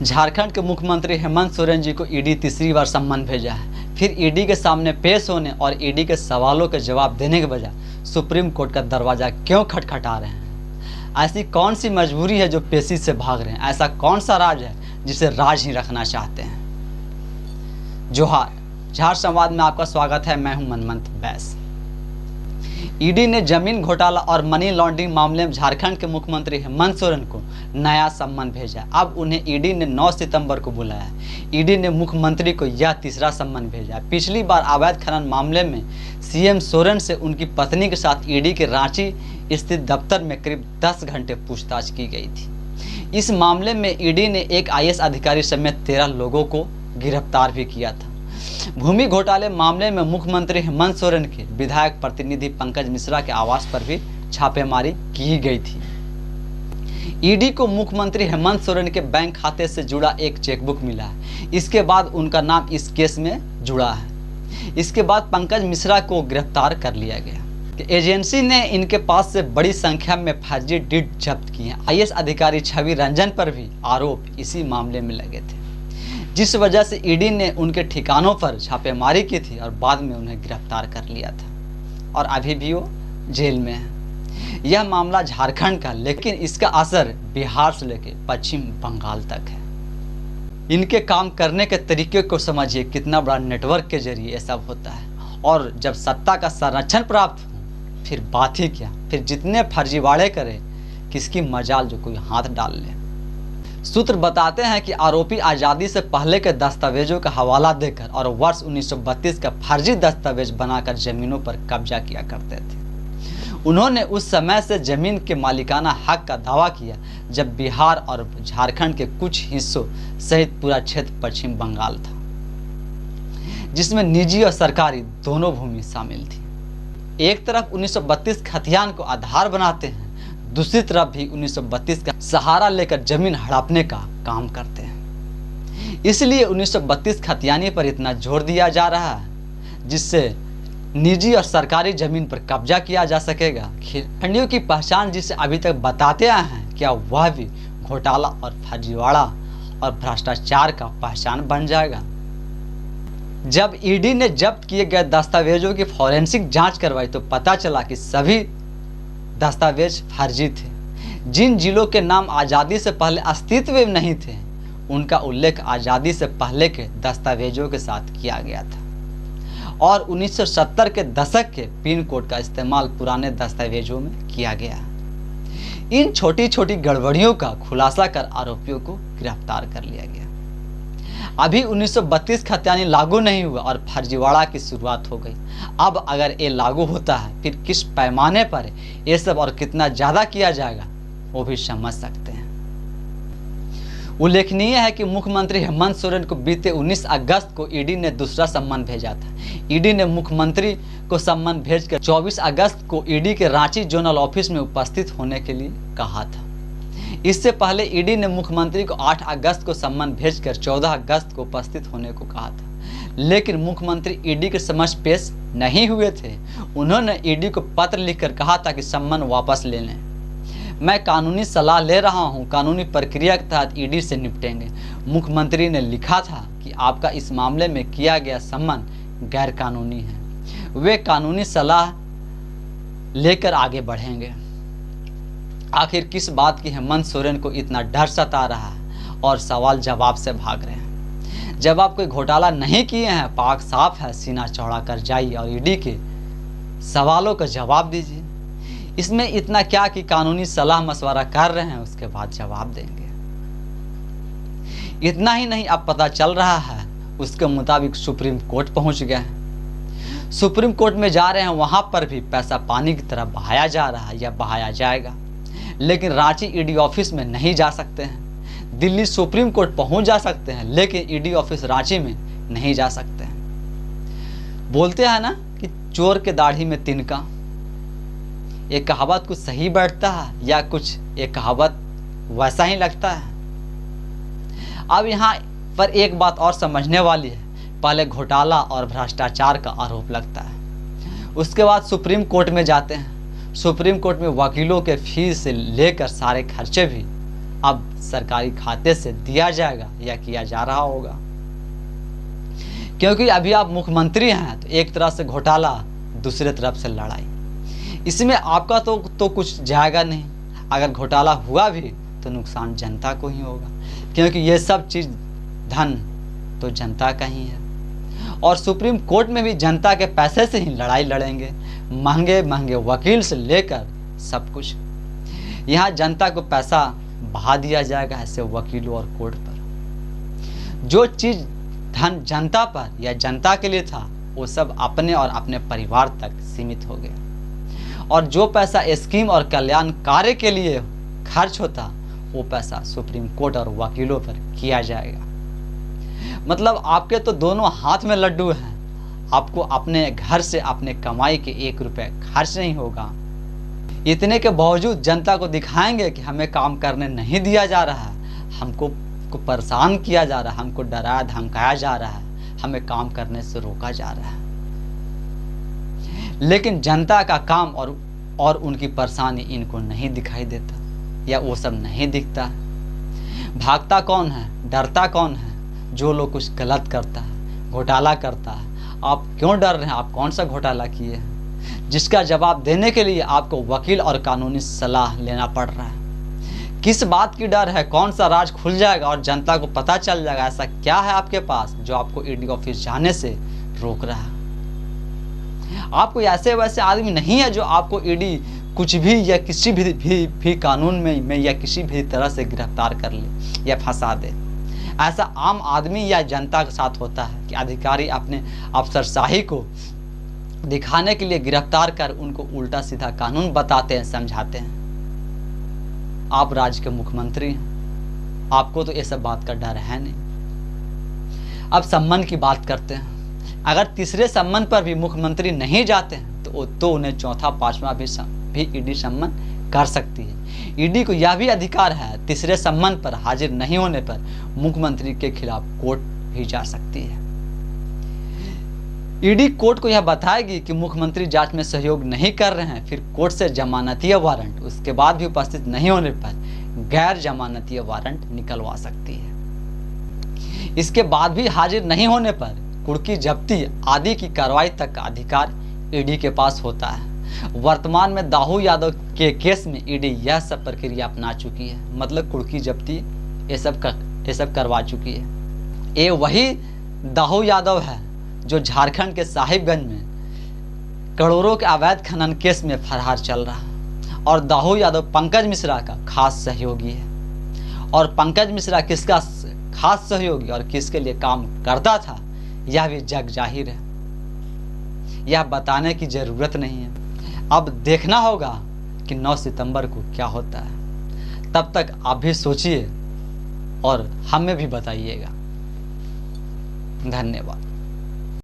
झारखंड के मुख्यमंत्री हेमंत सोरेन जी को ईडी तीसरी बार सम्मन भेजा है। फिर ईडी के सामने पेश होने और ईडी के सवालों के जवाब देने के बजाय सुप्रीम कोर्ट का दरवाजा क्यों खटखटा रहे हैं? ऐसी कौन सी मजबूरी है जो पेशी से भाग रहे हैं? ऐसा कौन सा राज है जिसे राज ही रखना चाहते हैं? जोहार, झार संवाद में आपका स्वागत है। मैं हूं मनमंत बैस। ईडी ने जमीन घोटाला और मनी लॉन्ड्रिंग मामले में झारखंड के मुख्यमंत्री हेमंत सोरेन को नया सम्मन भेजा। अब उन्हें ईडी ने 9 सितंबर को बुलाया। ईडी ने मुख्यमंत्री को यह तीसरा सम्मन भेजा। पिछली बार अवैध खनन मामले में सीएम सोरेन से उनकी पत्नी के साथ ईडी के रांची स्थित दफ्तर में करीब 10 घंटे पूछताछ की गई थी। इस मामले में ईडी ने एक आईएएस अधिकारी समेत 13 लोगों को गिरफ्तार भी किया था। भूमि घोटाले मामले में मुख्यमंत्री हेमंत सोरेन के विधायक प्रतिनिधि पंकज मिश्रा के आवास पर भी छापेमारी की गई थी। ईडी को मुख्यमंत्री हेमंत सोरेन के बैंक खाते से जुड़ा एक चेकबुक मिला है। इसके बाद उनका नाम इस केस में जुड़ा है। इसके बाद पंकज मिश्रा को गिरफ्तार कर लिया गया। एजेंसी ने इनके पास से बड़ी संख्या में फर्जी डीड जब्त किए हैं। आईएएस अधिकारी छवि रंजन पर भी आरोप इसी मामले में लगे थे, जिस वजह से ईडी ने उनके ठिकानों पर छापेमारी की थी और बाद में उन्हें गिरफ्तार कर लिया था और अभी भी वो जेल में है। यह मामला झारखंड का, लेकिन इसका असर बिहार से लेकर पश्चिम बंगाल तक है। इनके काम करने के तरीके को समझिए, कितना बड़ा नेटवर्क के जरिए ये सब होता है। और जब सत्ता का संरक्षण प्राप्त हो फिर बात ही क्या, फिर जितने फर्जीवाड़े करे किसकी मजाल जो कोई हाथ डाल ले। सूत्र बताते हैं कि आरोपी आज़ादी से पहले के दस्तावेजों का हवाला देकर और वर्ष 1932 का फर्जी दस्तावेज बनाकर जमीनों पर कब्जा किया करते थे। उन्होंने उस समय से जमीन के मालिकाना हक का दावा किया जब बिहार और झारखंड के कुछ हिस्सों सहित पूरा क्षेत्र पश्चिम बंगाल था, जिसमें निजी और सरकारी दोनों भूमि शामिल थी। एक तरफ 1932 खतियान को आधार बनाते हैं, दूसरी तरफ भी 1932 का सहारा लेकर जमीन हड़पने का काम करते हैं। इसलिए 1932 खतियानी पर इतना जोर दिया जा रहा है जिससे निजी और सरकारी जमीन पर कब्जा किया जा सकेगा। खंडियों की पहचान जिसे अभी तक बताते आए हैं, क्या वह भी घोटाला और फर्जीवाड़ा और भ्रष्टाचार का पहचान बन जाएगा? जब ईडी ने जब्त किए गए दस्तावेजों की फॉरेंसिक जांच करवाई तो पता चला कि सभी दस्तावेज फर्जी थे। जिन जिलों के नाम आज़ादी से पहले अस्तित्व में नहीं थे, उनका उल्लेख आज़ादी से पहले के दस्तावेजों के साथ किया गया था और 1970 के दशक के पिन कोड का इस्तेमाल पुराने दस्तावेजों में किया गया। इन छोटी छोटी गड़बड़ियों का खुलासा कर आरोपियों को गिरफ्तार कर लिया गया। अभी 1932 खतियानी लागू नहीं हुआ और फर्जीवाड़ा की शुरुआत हो गई। अब अगर ये लागू होता है फिर किस पैमाने पर ये सब और कितना ज़्यादा किया जाएगा वो भी समझ सकते हैं। उल्लेखनीय है कि मुख्यमंत्री हेमंत सोरेन को बीते 19 अगस्त को ईडी ने दूसरा सम्मन भेजा था। ईडी ने मुख्यमंत्री को सम्मन भेजकर 24 अगस्त को ईडी के रांची जोनल ऑफिस में उपस्थित होने के लिए कहा था। इससे पहले ईडी ने मुख्यमंत्री को 8 अगस्त को सम्मन भेजकर 14 अगस्त को उपस्थित होने को कहा था, लेकिन मुख्यमंत्री ईडी के समक्ष पेश नहीं हुए थे। उन्होंने ईडी को पत्र लिखकर कहा था कि सम्मन वापस ले लें। मैं कानूनी सलाह ले रहा हूं, कानूनी प्रक्रिया के तहत ईडी से निपटेंगे। मुख्यमंत्री ने लिखा था कि आपका इस मामले में किया गया सम्मन गैर कानूनी है। वे कानूनी सलाह लेकर आगे बढ़ेंगे। आखिर किस बात की हेमंत सोरेन को इतना डर सता रहा है और सवाल जवाब से भाग रहे हैं? जब आप कोई घोटाला नहीं किए हैं, पाक साफ है, सीना चौड़ा कर जाइए और ईडी के सवालों का जवाब दीजिए। इसमें इतना क्या कि कानूनी सलाह मशवरा कर रहे हैं, उसके बाद जवाब देंगे। इतना ही नहीं, अब पता चल रहा है उसके मुताबिक सुप्रीम कोर्ट पहुंच गए हैं। सुप्रीम कोर्ट में जा रहे हैं, वहां पर भी पैसा पानी की तरह बहाया जा रहा है या बहाया जाएगा, लेकिन रांची ईडी ऑफिस में नहीं जा सकते हैं। दिल्ली सुप्रीम कोर्ट पहुंच जा सकते हैं, लेकिन ईडी ऑफिस रांची में नहीं जा सकते हैं। बोलते हैं ना कि चोर के दाढ़ी में तिनका। ये कहावत कुछ सही बैठता है या कुछ ये कहावत वैसा ही लगता है? अब यहाँ पर एक बात और समझने वाली है। पहले घोटाला और भ्रष्टाचार का आरोप लगता है, उसके बाद सुप्रीम कोर्ट में जाते हैं। सुप्रीम कोर्ट में वकीलों के फीस से लेकर सारे खर्चे भी अब सरकारी खाते से दिया जाएगा या किया जा रहा होगा। क्योंकि अभी आप मुख्यमंत्री हैं तो एक तरफ से घोटाला, दूसरे तरफ से लड़ाई, इसमें आपका तो कुछ जाएगा नहीं। अगर घोटाला हुआ भी तो नुकसान जनता को ही होगा, क्योंकि ये सब चीज़ धन तो जनता का ही है। और सुप्रीम कोर्ट में भी जनता के पैसे से ही लड़ाई लड़ेंगे, महंगे महंगे वकील से लेकर सब कुछ। यहाँ जनता को पैसा बहा दिया जाएगा ऐसे वकीलों और कोर्ट पर। जो चीज़ धन जनता पर या जनता के लिए था वो सब अपने और अपने परिवार तक सीमित हो गया, और जो पैसा स्कीम और कल्याण कार्य के लिए खर्च होता वो पैसा सुप्रीम कोर्ट और वकीलों पर किया जाएगा। मतलब आपके तो दोनों हाथ में लड्डू हैं, आपको अपने घर से अपने कमाई के 1 रुपये खर्च नहीं होगा। इतने के बावजूद जनता को दिखाएंगे कि हमें काम करने नहीं दिया जा रहा है, हमको परेशान किया जा रहा है, हमको डराया धमकाया जा रहा है, हमें काम करने से रोका जा रहा है। लेकिन जनता का काम और उनकी परेशानी इनको नहीं दिखाई देता, या वो सब नहीं दिखता। भागता कौन है, डरता कौन है? जो लोग कुछ गलत करता है, घोटाला करता है। आप क्यों डर रहे हैं? आप कौन सा घोटाला किए हैं जिसका जवाब देने के लिए आपको वकील और कानूनी सलाह लेना पड़ रहा है? किस बात की डर है? कौन सा राज खुल जाएगा और जनता को पता चल जाएगा? ऐसा क्या है आपके पास जो आपको ईडी ऑफिस जाने से रोक रहा है? आप कोई ऐसे वैसे आदमी नहीं है जो आपको ईडी कुछ भी या किसी भी कानून में या किसी भी तरह से गिरफ्तार कर ले या फंसा दे। ऐसा आम आदमी या जनता के साथ होता है कि अधिकारी अपने अफसरशाही को दिखाने के लिए गिरफ्तार कर उनको उल्टा सीधा कानून बताते हैं, समझाते हैं। आप राज्य के मुख्यमंत्री हैं, आपको तो ये सब बात का डर है नहीं। अब सम्मान की बात करते हैं। अगर तीसरे सम्मान पर भी मुख्यमंत्री नहीं जाते हैं तो उन्हें चौथा पांचवा भी ईडी सम्मान कर सकती है। ईडी को यह भी अधिकार है, तीसरे सम्मान पर हाजिर नहीं होने पर मुख्यमंत्री के खिलाफ कोर्ट भी जा सकती है। ईडी कोर्ट को यह बताएगी कि मुख्यमंत्री जांच में सहयोग नहीं कर रहे हैं, फिर कोर्ट से जमानतीय वारंट, उसके बाद भी उपस्थित नहीं होने पर गैर जमानतीय वारंट निकलवा सकती है। इसके बाद भी हाजिर नहीं होने पर कुर्की जब्ती आदि की कार्रवाई तक का अधिकार ईडी के पास होता है। वर्तमान में दाऊ यादव के केस में ईडी यह सब प्रक्रिया अपना चुकी है, मतलब कुर्की जब्ती ये सब करवा चुकी है। ये वही दाऊ यादव है जो झारखंड के साहिबगंज में करोड़ों के अवैध खनन केस में फरार चल रहा है, और दाऊ यादव पंकज मिश्रा का खास सहयोगी है। और पंकज मिश्रा किसका खास सहयोगी और किसके लिए काम करता था यह भी जग जाहिर है, यह बताने की जरूरत नहीं है। अब देखना होगा कि 9 सितंबर को क्या होता है। तब तक आप भी सोचिए और हमें भी बताइएगा। धन्यवाद।